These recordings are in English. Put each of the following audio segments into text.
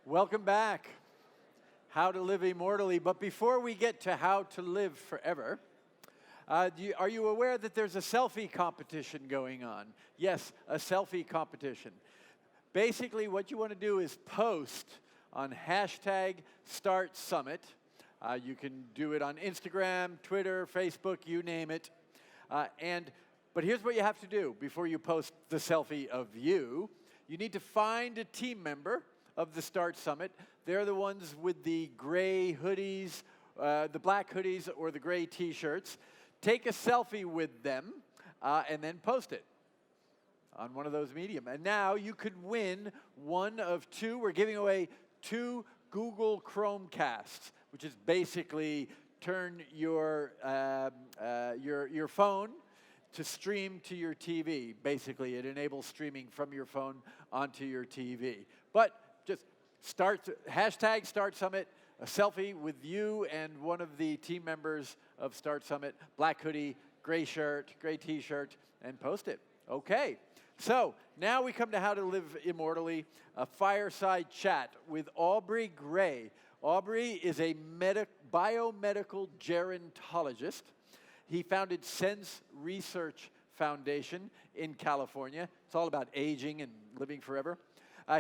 Welcome back. How to live immortally. But before we get to how to live forever, are you aware that there's a selfie competition going on? Yes, a selfie competition. Basically, what you want to do is post on hashtag Start Summit. You can do it on Instagram, Twitter, Facebook, you name it. But here's what you have to do before you post the selfie of you. You need to find a team member of the Start Summit. They're the ones with the gray hoodies, the black hoodies or the gray t-shirts. Take a selfie with them and then post it on one of those medium. And now you could win one of two. We're giving away 2 Google Chromecasts, which is basically turn your phone to stream to your TV. Basically, it enables streaming from your phone onto your TV. But just hashtag Start Summit, a selfie with you and one of the team members of Start Summit, black hoodie, gray shirt, gray t-shirt, and post it. Okay, so now we come to how to live immortally, a fireside chat with Aubrey de Grey. Aubrey is a biomedical gerontologist. He founded Sense Research Foundation in California. It's all about aging and living forever.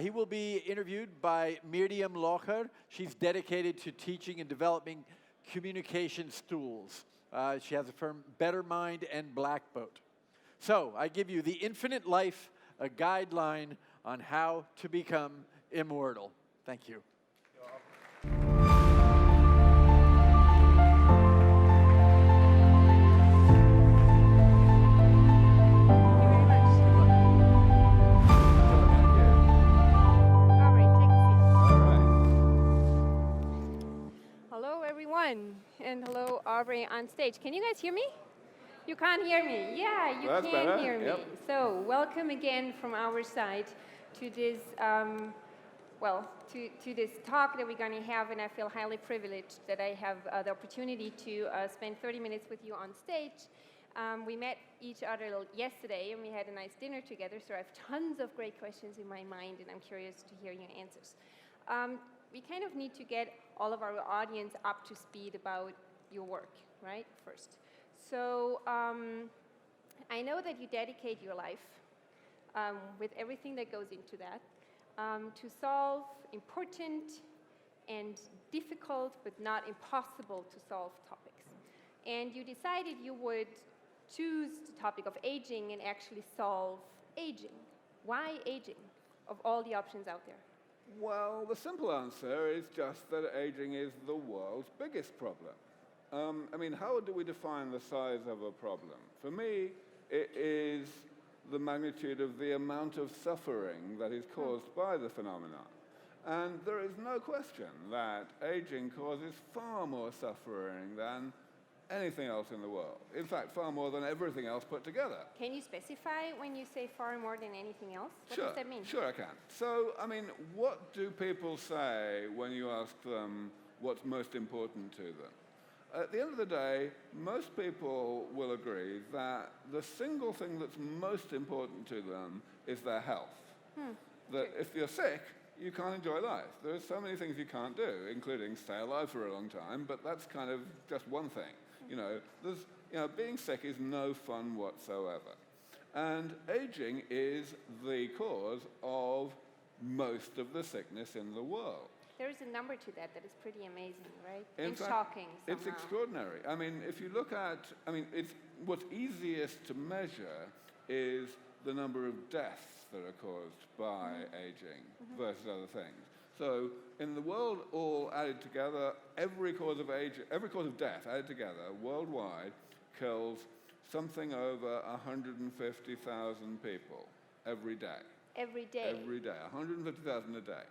He will be interviewed by Miriam Locher. She's dedicated to teaching and developing communications tools. She has a firm Better Mind and Black Boat. So I give you The Infinite Life, a guideline on how to become immortal. Thank you. And hello, Aubrey on stage. Can you guys hear me? You can't hear me. Yeah, you That's can better. hear me. Yep. So welcome again from our side to this, to this talk that we're going to have, and I feel highly privileged that I have the opportunity to spend 30 minutes with you on stage. We met each other yesterday, and we had a nice dinner together, so I have tons of great questions in my mind, and I'm curious to hear your answers. We kind of need to get all of our audience up to speed about your work, right, first. So I know that you dedicate your life with everything that goes into that to solve important and difficult but not impossible to solve topics. And you decided you would choose the topic of aging and actually solve aging. Why aging, of all the options out there? Well, the simple answer is just that aging is the world's biggest problem. I mean, how do we define the size of a problem? For me, it is the magnitude of the amount of suffering that is caused by the phenomenon. And there is no question that aging causes far more suffering than anything else in the world. In fact, far more than everything else put together. Can you specify when you say far more than anything else? What does that mean? Sure I can. So, I mean, what do people say when you ask them what's most important to them? At the end of the day, most people will agree that the single thing that's most important to them is their health. That if you're sick, you can't enjoy life. There are so many things you can't do, including stay alive for a long time, but that's kind of just one thing. Being sick is no fun whatsoever. And aging is the cause of most of the sickness in the world. There is a number to that is pretty amazing, right? In fact, shocking somehow. It's extraordinary. I mean, if you look at, what's easiest to measure is the number of deaths that are caused by aging versus other things. So in the world, all added together, every cause of death added together worldwide kills something over 150,000 people every day. Every day? Every day, 150,000 a day.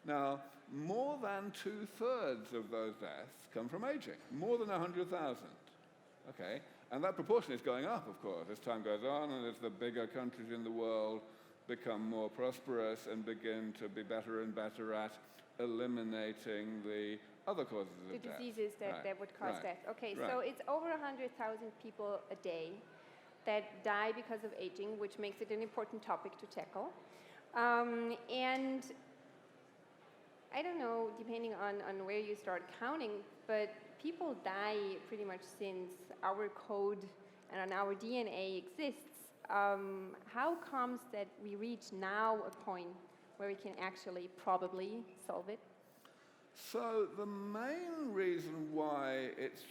Now, more than 2/3 of those deaths come from aging, more than 100,000. Okay, and that proportion is going up, of course, as time goes on and as the bigger countries in the world become more prosperous and begin to be better and better at eliminating the other causes of death. The diseases that would cause death. Okay, so it's over 100,000 people a day that die because of aging, which makes it an important topic to tackle. And I don't know, depending on where you start counting, but people die pretty much since our code and our DNA exists. How comes that we reach now a point where we can actually probably solve it? So the main reason why it's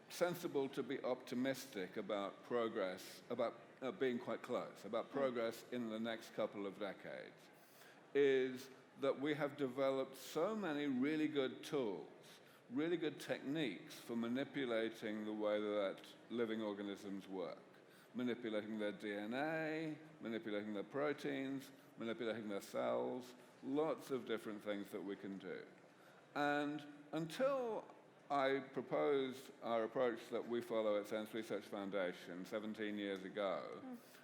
sensible to be optimistic about progress, about being quite close, about progress in the next couple of decades, is that we have developed so many really good tools, really good techniques for manipulating the way that living organisms work. Manipulating their DNA, manipulating their proteins, manipulating their cells, lots of different things that we can do. And until I proposed our approach that we follow at Sense Research Foundation 17 years ago,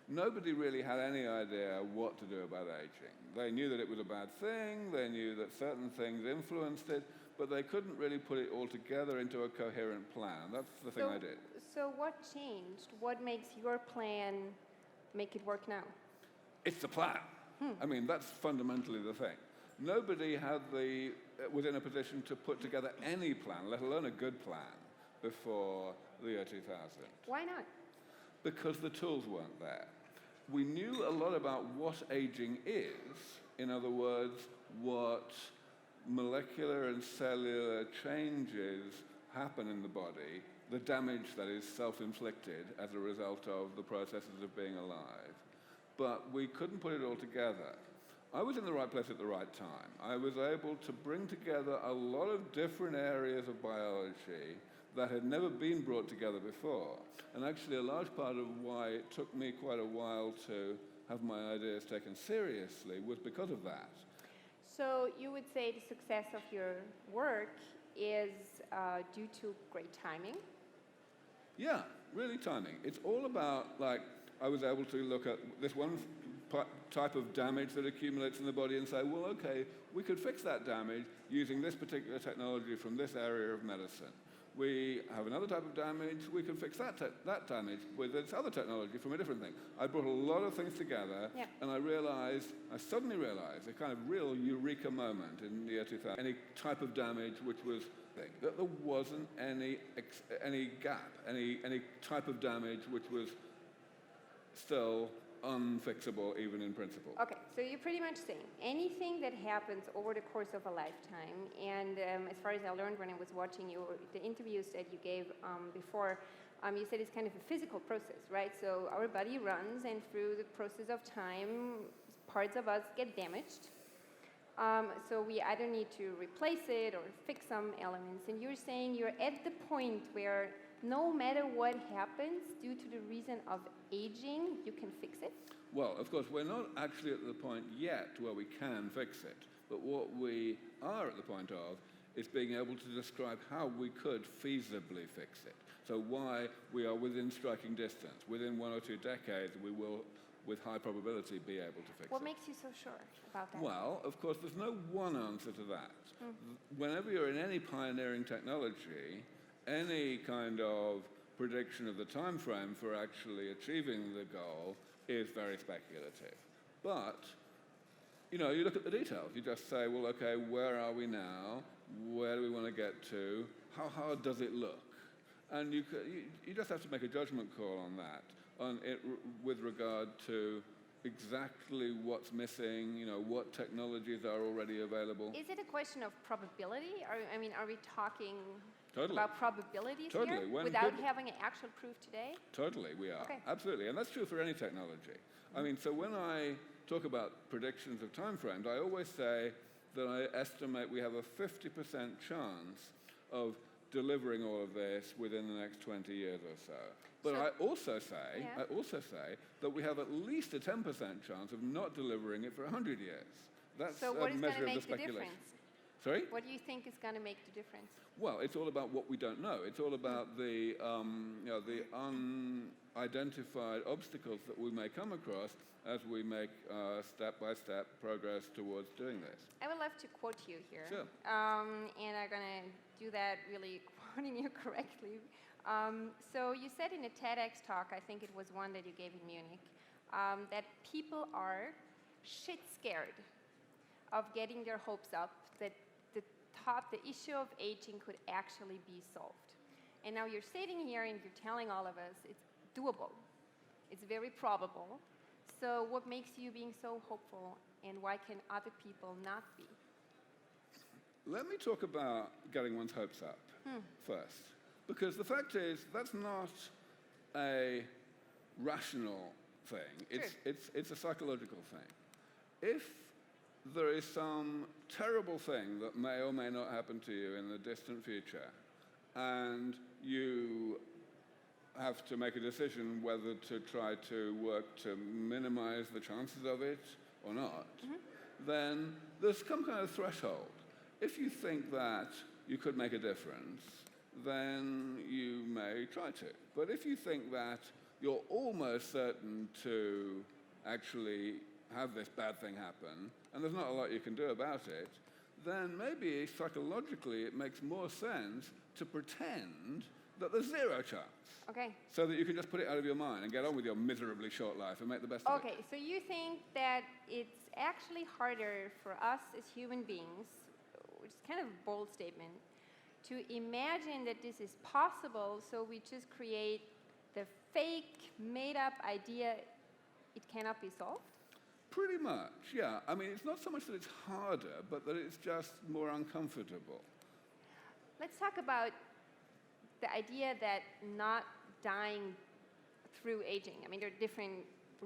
nobody really had any idea what to do about aging. They knew that it was a bad thing, they knew that certain things influenced it, but they couldn't really put it all together into a coherent plan. That's the thing I did. So what changed? What makes your plan make it work now? It's the plan. I mean, that's fundamentally the thing. Nobody was in a position to put together any plan, let alone a good plan, before the year 2000. Why not? Because the tools weren't there. We knew a lot about what aging is, in other words, what molecular and cellular changes happen in the body, the damage that is self-inflicted as a result of the processes of being alive. But we couldn't put it all together. I was in the right place at the right time. I was able to bring together a lot of different areas of biology that had never been brought together before. And actually a large part of why it took me quite a while to have my ideas taken seriously was because of that. So you would say the success of your work is due to great timing? Yeah, really timing. It's all about, like, I was able to look at this one type of damage that accumulates in the body and say, well, okay, we could fix that damage using this particular technology from this area of medicine. We have another type of damage, we can fix that damage with this other technology from a different thing. I brought a lot of things together, and I suddenly realized, a kind of real eureka moment in the year 2000, any type of damage which was, that there wasn't any gap, any type of damage which was still unfixable even in principle. Okay, so you're pretty much saying anything that happens over the course of a lifetime, and as far as I learned when I was watching the interviews that you gave before, you said it's kind of a physical process, right? So our body runs, and through the process of time, parts of us get damaged. So we either need to replace it or fix some elements. And you're saying you're at the point where no matter what happens, due to the reason of aging, you can fix it? Well, of course, we're not actually at the point yet where we can fix it. But what we are at the point of is being able to describe how we could feasibly fix it. So why we are within striking distance. Within 1 or 2 decades, we will, with high probability, be able to fix it. What makes you so sure about that? Well, of course, there's no one answer to that. Whenever you're in any pioneering technology, any kind of prediction of the time frame for actually achieving the goal is very speculative. But, you know, you look at the details. You just say, well, okay, where are we now? Where do we want to get to? How hard does it look? And you just have to make a judgment call on that, with regard to exactly what's missing, you know, what technologies are already available. Is it a question of probability? Are we talking Totally. about probabilities Totally. here without having an actual proof today? Totally, we are. Okay. Absolutely. And that's true for any technology. I mean, so when I talk about predictions of time frames, I always say that I estimate we have a 50% chance of delivering all of this within the next 20 years or so. But I also say that we have at least a 10% chance of not delivering it for 100 years. That's so what a is measure going to of the make the speculation. difference? Sorry? What do you think is going to make the difference? Well, it's all about what we don't know. It's all about the unidentified obstacles that we may come across as we make step-by-step progress towards doing this. I would love to quote you here. Sure. And I'm going to do that really quoting you correctly. So you said in a TEDx talk, I think it was one that you gave in Munich, that people are shit scared of getting their hopes up that the thought the issue of aging could actually be solved. And now you're sitting here and you're telling all of us it's doable. It's very probable. So what makes you being so hopeful, and why can other people not be? Let me talk about getting one's hopes up first. Because the fact is, that's not a rational thing. It's a psychological thing. If there is some terrible thing that may or may not happen to you in the distant future, and you have to make a decision whether to try to work to minimize the chances of it or not, then there's some kind of threshold. If you think that you could make a difference, then you may try to. But if you think that you're almost certain to actually have this bad thing happen, and there's not a lot you can do about it, then maybe psychologically it makes more sense to pretend that there's zero chance. Okay. So that you can just put it out of your mind and get on with your miserably short life and make the best of it. Okay, so you think that it's actually harder for us as human beings, which is kind of a bold statement, to imagine that this is possible, so we just create the fake, made-up idea it cannot be solved? Pretty much, yeah. I mean, it's not so much that it's harder, but that it's just more uncomfortable. Let's talk about the idea that not dying through aging. I mean, there are different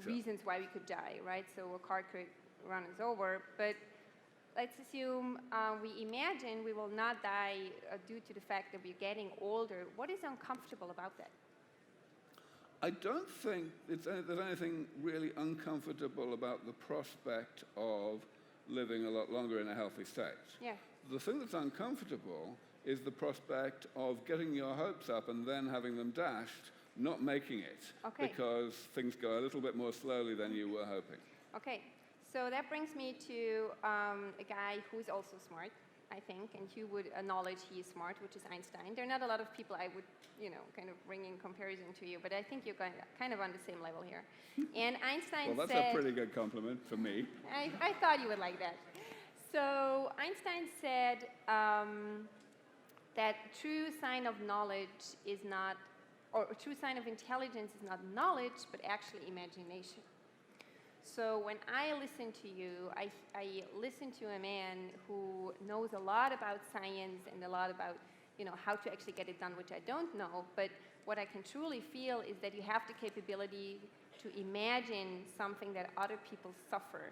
reasons why we could die, right? So a car could run us over, but let's assume we imagine we will not die due to the fact that we're getting older. What is uncomfortable about that? I don't think there's anything really uncomfortable about the prospect of living a lot longer in a healthy state. Yeah. The thing that's uncomfortable is the prospect of getting your hopes up and then having them dashed, not making it, because things go a little bit more slowly than you were hoping. Okay, so that brings me to a guy who's also smart, I think, and you would acknowledge he is smart, which is Einstein. There are not a lot of people I would, kind of bring in comparison to you, but I think you're kind of on the same level here. And Einstein Well, that's said, a pretty good compliment for me. I thought you would like that. So Einstein said that true sign of knowledge is not, or a true sign of intelligence is not knowledge, but actually imagination. So when I listen to you, I listen to a man who knows a lot about science and a lot about, how to actually get it done, which I don't know. But what I can truly feel is that you have the capability to imagine something that other people suffer,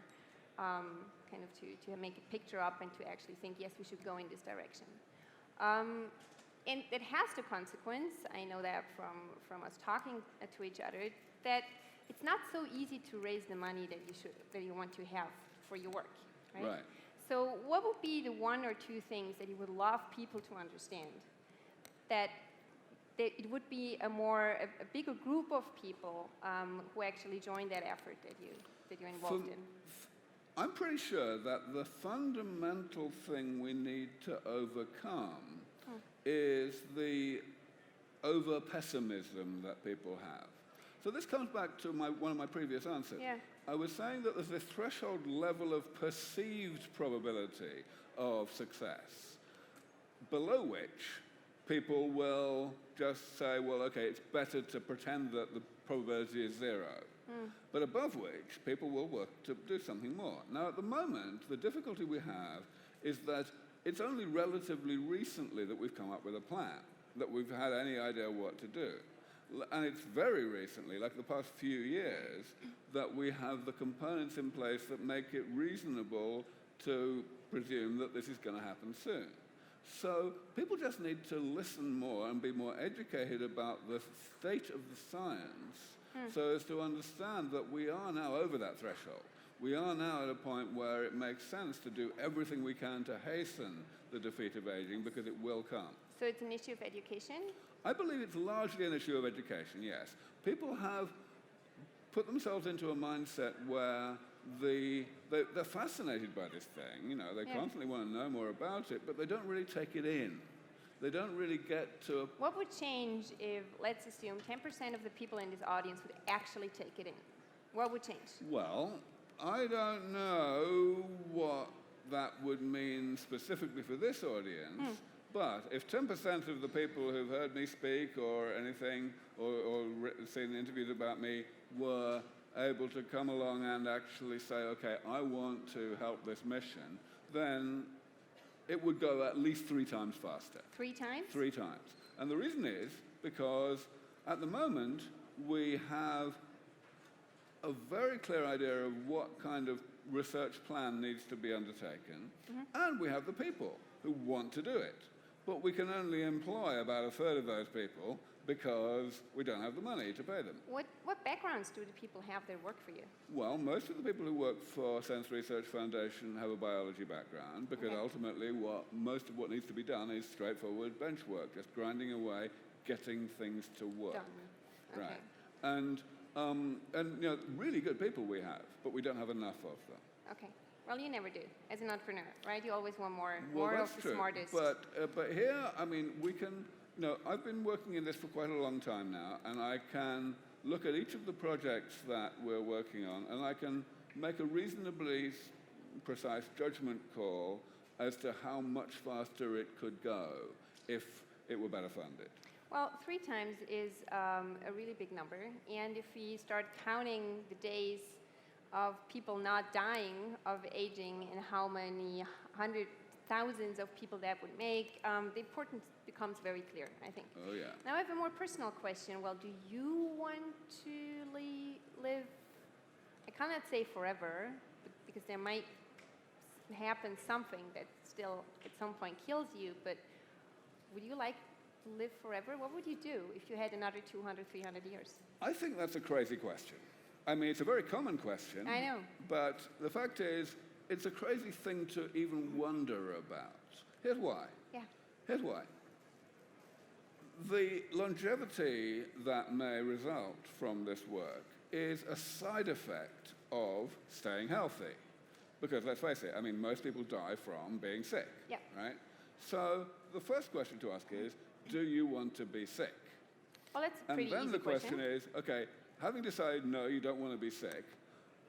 kind of to make a picture up and to actually think, yes, we should go in this direction. And it has the consequence, I know that from us talking to each other, that it's not so easy to raise the money that you want to have for your work, right? Right. So what would be the one or two things that you would love people to understand? That it would be a bigger group of people who actually join that effort that you're involved in. I'm pretty sure that the fundamental thing we need to overcome is the over-pessimism that people have. So this comes back to one of my previous answers. Yeah. I was saying that there's this threshold level of perceived probability of success, below which people will just say, well, okay, it's better to pretend that the probability is zero. But above which, people will work to do something more. Now, at the moment, the difficulty we have is that it's only relatively recently that we've come up with a plan, that we've had any idea what to do. And it's very recently, like the past few years, that we have the components in place that make it reasonable to presume that this is going to happen soon. So people just need to listen more and be more educated about the state of the science so as to understand that we are now over that threshold. We are now at a point where it makes sense to do everything we can to hasten the defeat of aging, because it will come. So it's an issue of education? I believe it's largely an issue of education, yes. People have put themselves into a mindset where they're fascinated by this thing. They constantly want to know more about it, but they don't really take it in. They don't really get to What would change if, let's assume, 10% of the people in this audience would actually take it in? What would change? Well, I don't know what that would mean specifically for this audience. But if 10% of the people who've heard me speak or anything, or seen interviews about me, were able to come along and actually say, okay, I want to help this mission, then it would go at least 3 times faster. 3 times? 3 times. And the reason is because at the moment we have a very clear idea of what kind of research plan needs to be undertaken, and we have the people who want to do it. But we can only employ about a third of those people because we don't have the money to pay them. What backgrounds do the people have that work for you? Well, most of the people who work for Sense Research Foundation have a biology background, because ultimately most of what needs to be done is straightforward bench work, just grinding away, getting things to work. Done. Okay. Right. And you know, really good people we have, but we don't have enough of them. Okay. Well, you never do, as an entrepreneur, right? You always want more That's of the true. smartest. But here, I mean, we can, you know, I've been working in this for quite a long time now, and I can look at each of the projects that we're working on, and I can make a reasonably precise judgment call as to how much faster it could go if it were better funded. Well, 3 times is a really big number, and if we start counting the days of people not dying of aging and how many thousands of people that would make, the importance becomes very clear, I think. Oh, yeah. Now I have a more personal question. Well, do you want to live, I cannot say forever, because there might happen something that still at some point kills you, but would you like to live forever? What would you do if you had another 200, 300 years? I think that's a crazy question. I mean, it's a very common question. I know. But the fact is, it's a crazy thing to even wonder about. Here's why. Yeah. Here's why. The longevity that may result from this work is a side effect of staying healthy. Because let's face it, I mean, most people die from being sick, Yeah. right? So the first question to ask is, do you want to be sick? Well, that's a pretty And then easy the question is, okay, having decided no, you don't want to be sick,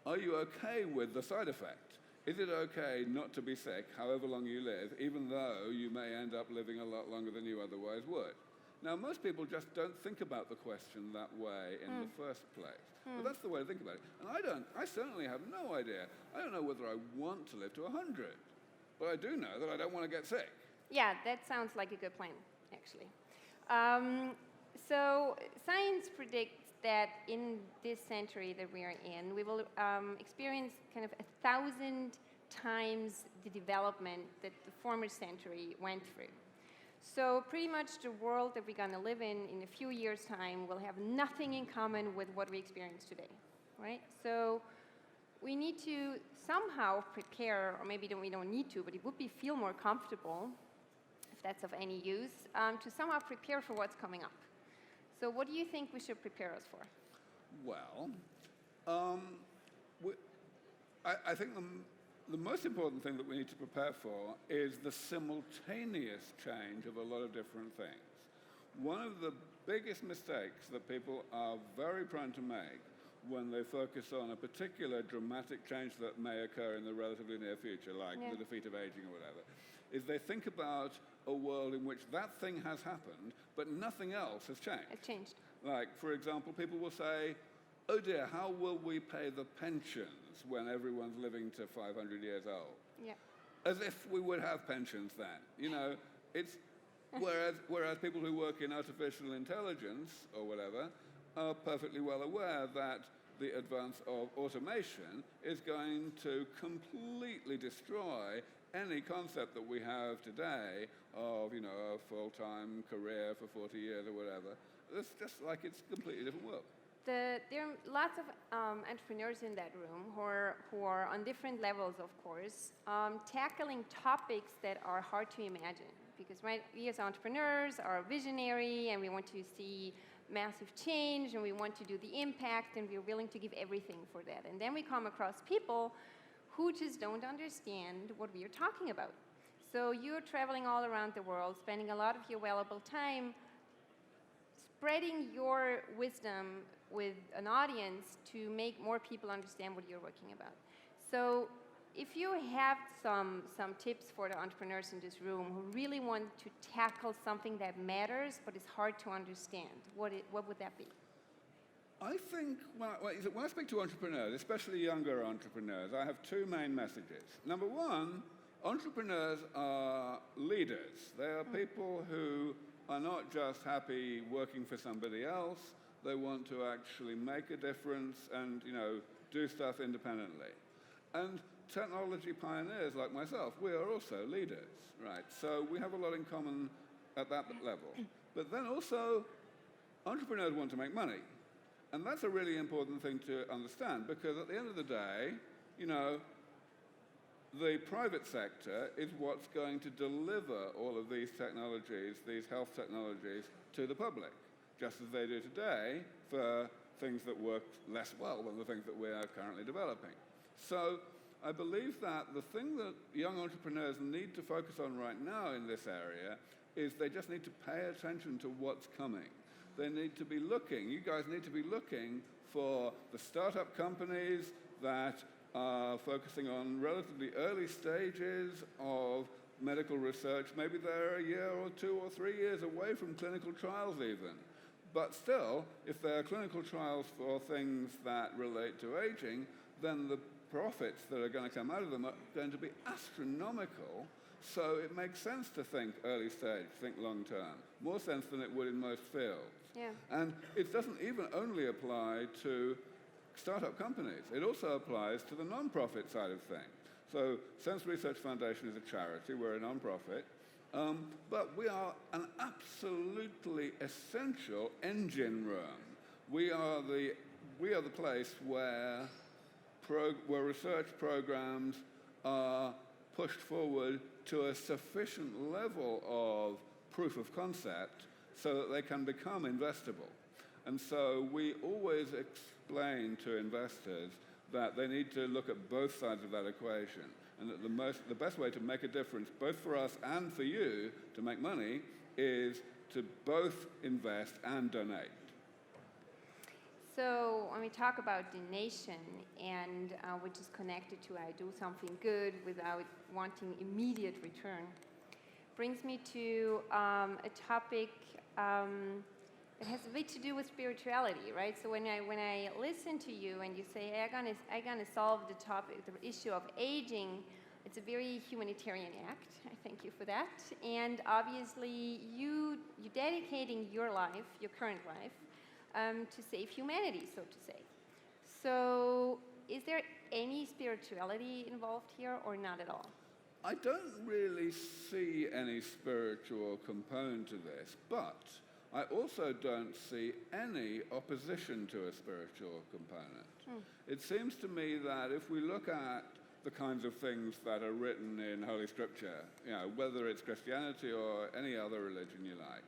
are you okay with the side effect? Is it okay not to be sick however long you live, even though you may end up living a lot longer than you otherwise would? Now, most people just don't think about the question that way in the first place. But that's the way to think about it. And I certainly have no idea. I don't know whether I want to live to 100, but I do know that I don't want to get sick. Yeah, that sounds like a good plan, actually. So science predicts that in this century that we are in, we will experience kind of 1,000 times the development that the former century went through. So pretty much the world that we're going to live in a few years' time will have nothing in common with what we experience today, right? So we need to somehow prepare, or maybe we don't need to, but it would feel more comfortable, if that's of any use, to somehow prepare for what's coming up. So what do you think we should prepare us for? Well, I think the most important thing that we need to prepare for is the simultaneous change of a lot of different things. One of the biggest mistakes that people are very prone to make when they focus on a particular dramatic change that may occur in the relatively near future, like the defeat of aging or whatever, is they think about a world in which that thing has happened, but nothing else has changed. It changed. Like, for example, people will say, oh dear, how will we pay the pensions when everyone's living to 500 years old? Yeah. As if we would have pensions then. You know, it's, whereas people who work in artificial intelligence or whatever are perfectly well aware that the advance of automation is going to completely destroy any concept that we have today of, you know, a full-time career for 40 years or whatever. It's just like it's a completely different world. There are lots of entrepreneurs in that room who are on different levels, of course, tackling topics that are hard to imagine. Because, right, we as entrepreneurs are visionary and we want to see massive change and we want to do the impact and we're willing to give everything for that. And then we come across people who just don't understand what we are talking about. So you're traveling all around the world, spending a lot of your valuable time spreading your wisdom with an audience to make more people understand what you're working about. So if you have some tips for the entrepreneurs in this room who really want to tackle something that matters but is hard to understand, what would that be? I think when I speak to entrepreneurs, especially younger entrepreneurs, I have two main messages. Number one, entrepreneurs are leaders. They are people who are not just happy working for somebody else. They want to actually make a difference and, do stuff independently. And technology pioneers like myself, we are also leaders, right? So we have a lot in common at that level. But then also, entrepreneurs want to make money. And that's a really important thing to understand, because at the end of the day, the private sector is what's going to deliver all of these technologies, these health technologies, to the public, just as they do today for things that work less well than the things that we are currently developing. So I believe that the thing that young entrepreneurs need to focus on right now in this area is they just need to pay attention to what's coming. They need to be looking, you guys need to be looking for the startup companies that are focusing on relatively early stages of medical research. Maybe they're a year or 2 or 3 years away from clinical trials even. But still, if there are clinical trials for things that relate to aging, then the profits that are going to come out of them are going to be astronomical. So it makes sense to think early stage, think long term. More sense than it would in most fields. Yeah. And it doesn't even only apply to startup companies. It also applies to the non-profit side of things. So Sense Research Foundation is a charity. We're a non-profit. But we are an absolutely essential engine room. We are the place where research programs are pushed forward to a sufficient level of proof of concept so that they can become investable. And so we always explain to investors that they need to look at both sides of that equation, and that the best way to make a difference, both for us and for you, to make money, is to both invest and donate. So when we talk about donation, and which is connected to I do something good without wanting immediate return, brings me to a topic it has a bit to do with spirituality, right? So when I listen to you and you say, I'm gonna solve the issue of aging, it's a very humanitarian act. I thank you for that. And obviously, you dedicating your life, your current life, to save humanity, so to say. So is there any spirituality involved here or not at all? I don't really see any spiritual component to this, but I also don't see any opposition to a spiritual component. It seems to me that if we look at the kinds of things that are written in Holy Scripture, whether it's Christianity or any other religion you like,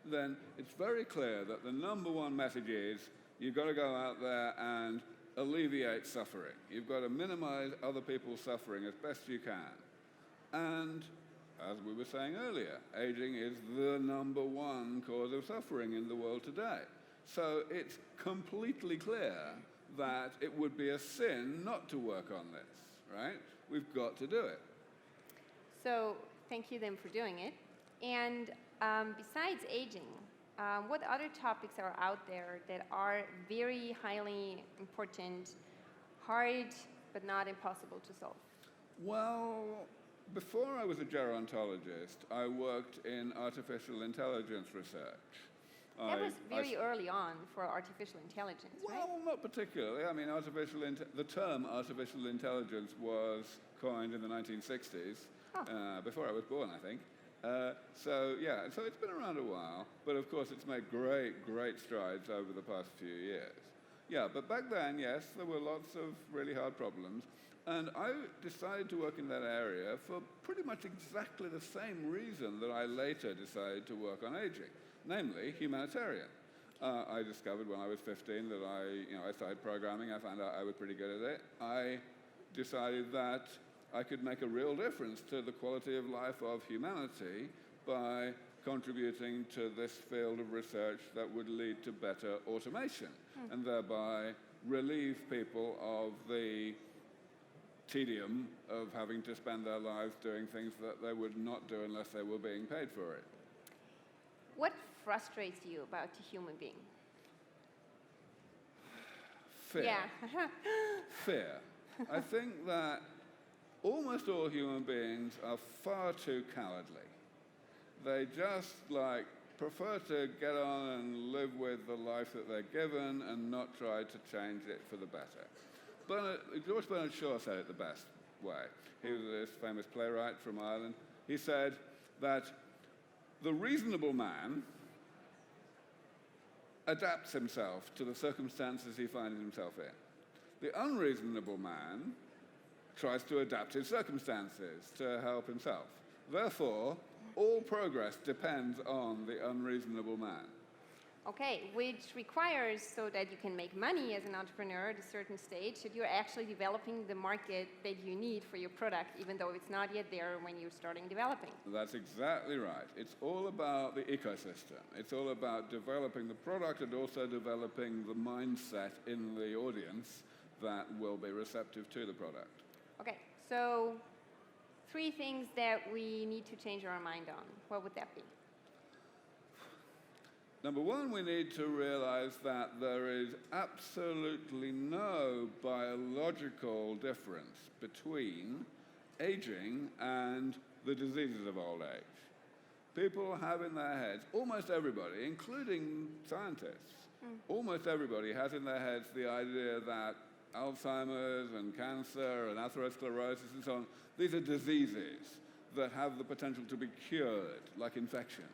then it's very clear that the number one message is you've got to go out there and alleviate suffering. You've got to minimize other people's suffering as best you can. And as we were saying earlier, aging is the number one cause of suffering in the world today. So it's completely clear that it would be a sin not to work on this, right? We've got to do it. So thank you then for doing it. And besides aging, what other topics are out there that are very highly important, hard, but not impossible to solve? Well, before I was a gerontologist, I worked in artificial intelligence research. That was very early on for artificial intelligence, right? Well, not particularly. I mean, the term artificial intelligence was coined in the 1960s, before I was born, I think. So it's been around a while, but of course it's made great strides over the past few years. Yeah, but back then, yes, there were lots of really hard problems. And I decided to work in that area for pretty much exactly the same reason that I later decided to work on aging, namely humanitarian. I discovered when I was 15 that I started programming. I found out I was pretty good at it. I decided that I could make a real difference to the quality of life of humanity by contributing to this field of research that would lead to better automation and thereby relieve people of the tedium of having to spend their lives doing things that they would not do unless they were being paid for it. What frustrates you about a human being? Fear. Yeah. Fear. I think that almost all human beings are far too cowardly. They just prefer to get on and live with the life that they're given and not try to change it for the better. George Bernard Shaw said it the best way. He was this famous playwright from Ireland. He said that the reasonable man adapts himself to the circumstances he finds himself in. The unreasonable man tries to adapt his circumstances to help himself. Therefore, all progress depends on the unreasonable man. Okay, which requires, so that you can make money as an entrepreneur at a certain stage, that you're actually developing the market that you need for your product, even though it's not yet there when you're starting developing. That's exactly right. It's all about the ecosystem. It's all about developing the product and also developing the mindset in the audience that will be receptive to the product. Okay, so 3 things that we need to change our mind on. What would that be? Number 1, we need to realize that there is absolutely no biological difference between aging and the diseases of old age. People have in their heads, almost everybody, including scientists, almost everybody has in their heads the idea that Alzheimer's and cancer and atherosclerosis and so on, these are diseases that have the potential to be cured, like infections.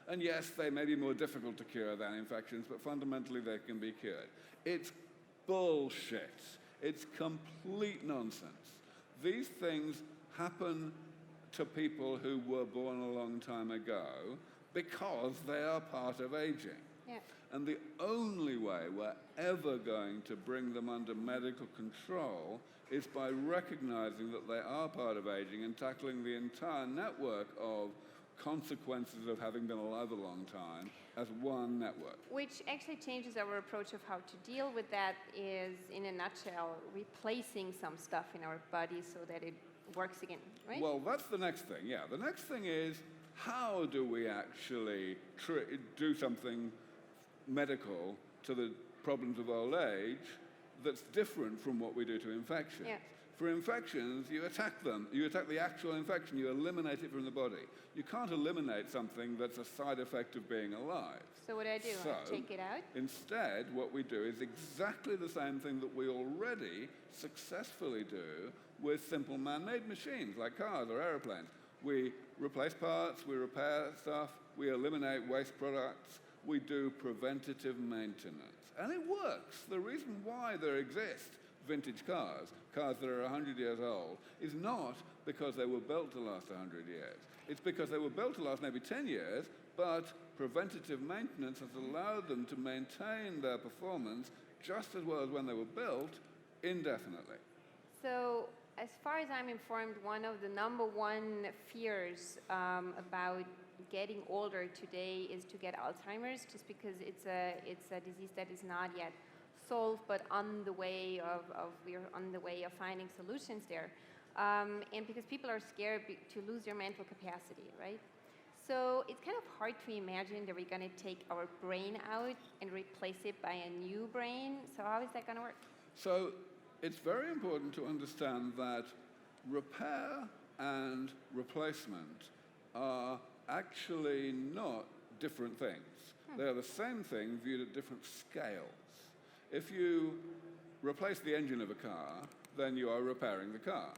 And yes, they may be more difficult to cure than infections, but fundamentally they can be cured. It's bullshit. It's complete nonsense. These things happen to people who were born a long time ago because they are part of aging. Yeah. And the only way we're ever going to bring them under medical control is by recognizing that they are part of aging and tackling the entire network of consequences of having been alive a long time as one network. Which actually changes our approach of how to deal with that is, in a nutshell, replacing some stuff in our body so that it works again, right? Well, that's the next thing, yeah. The next thing is, how do we actually do something medical to the problems of old age that's different from what we do to infections? Yeah. For infections, you attack them. You attack the actual infection. You eliminate it from the body. You can't eliminate something that's a side effect of being alive. So what do? So, I take it out? Instead, what we do is exactly the same thing that we already successfully do with simple man-made machines like cars or aeroplanes. We replace parts, we repair stuff, we eliminate waste products, we do preventative maintenance. And it works. The reason why there exist vintage cars that are 100 years old, is not because they were built to last 100 years. It's because they were built to last maybe 10 years, but preventative maintenance has allowed them to maintain their performance just as well as when they were built indefinitely. So, as far as I'm informed, one of the number 1 fears about getting older today is to get Alzheimer's, just because it's a disease that is not yet solved, but on the way we're on the way of finding solutions there, and because people are scared to lose their mental capacity, right? So it's kind of hard to imagine that we're going to take our brain out and replace it by a new brain. So how is that going to work? So it's very important to understand that repair and replacement are actually not different things. They are the same thing viewed at different scales. If you replace the engine of a car, then you are repairing the car.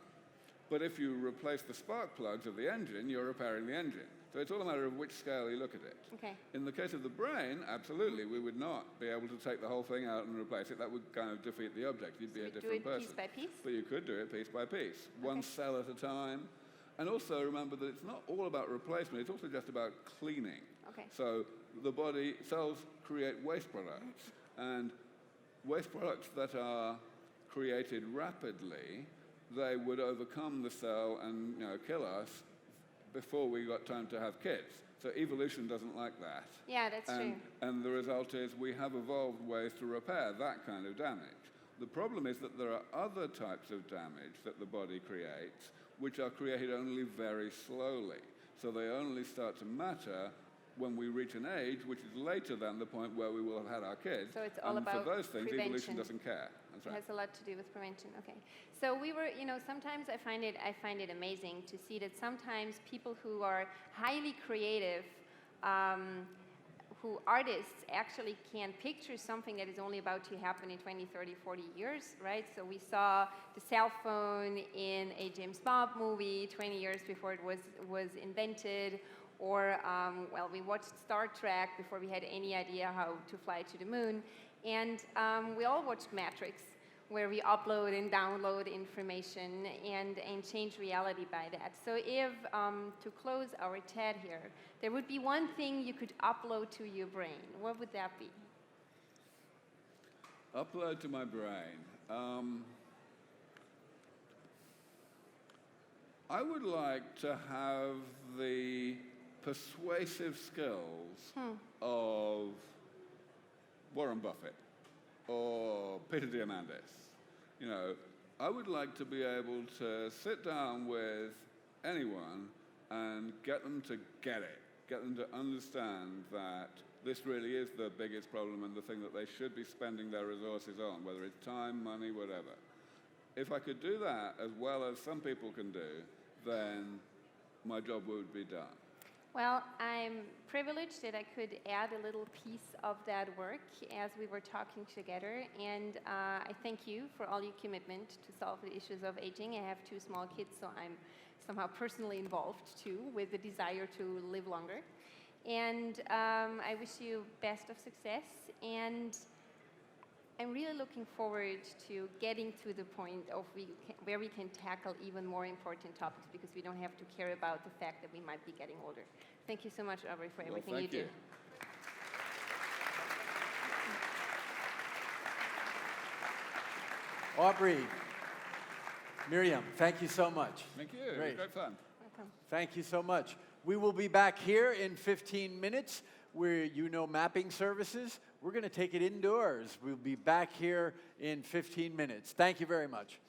But if you replace the spark plugs of the engine, you're repairing the engine. So it's all a matter of which scale you look at it. Okay. In the case of the brain, absolutely, we would not be able to take the whole thing out and replace it. That would kind of defeat the object. You'd be a different person. Do it piece by piece? But you could do it piece by piece, one cell at a time. And also remember that it's not all about replacement, it's also just about cleaning. Okay. So the body, cells create waste products, and waste products that are created rapidly, they would overcome the cell and kill us before we got time to have kids. So evolution doesn't like that. Yeah, that's true. And the result is we have evolved ways to repair that kind of damage. The problem is that there are other types of damage that the body creates which are created only very slowly. So they only start to matter when we reach an age which is later than the point where we will have had our kids. So it's all and about for those things, prevention. evolution doesn't care. That's It right. has a lot to do with prevention. Okay. So we were, sometimes I find it amazing to see that sometimes people who are highly creative, who artists actually can picture something that is only about to happen in 20, 30, 40 years, right? So we saw the cell phone in a James Bond movie 20 years before it was invented, or, we watched Star Trek before we had any idea how to fly to the moon, and we all watched Matrix, where we upload and download information and change reality by that. So if, to close our TED here, there would be one thing you could upload to your brain, what would that be? Upload to my brain. I would like to have the persuasive skills of Warren Buffett or Peter Diamandis. I would like to be able to sit down with anyone and get them to get it, get them to understand that this really is the biggest problem and the thing that they should be spending their resources on, whether it's time, money, whatever. If I could do that as well as some people can do, then my job would be done. Well, I'm privileged that I could add a little piece of that work as we were talking together, and I thank you for all your commitment to solve the issues of aging. I have 2 small kids, so I'm somehow personally involved too with the desire to live longer. And I wish you best of success, and I'm really looking forward to getting to the point of where we can tackle even more important topics, because we don't have to care about the fact that we might be getting older. Thank you so much, Aubrey, for everything you do. Aubrey, Miriam, thank you so much. Thank you. Great. It was great fun. Welcome. Thank you so much. We will be back here in 15 minutes where mapping services. We're going to take it indoors. We'll be back here in 15 minutes. Thank you very much.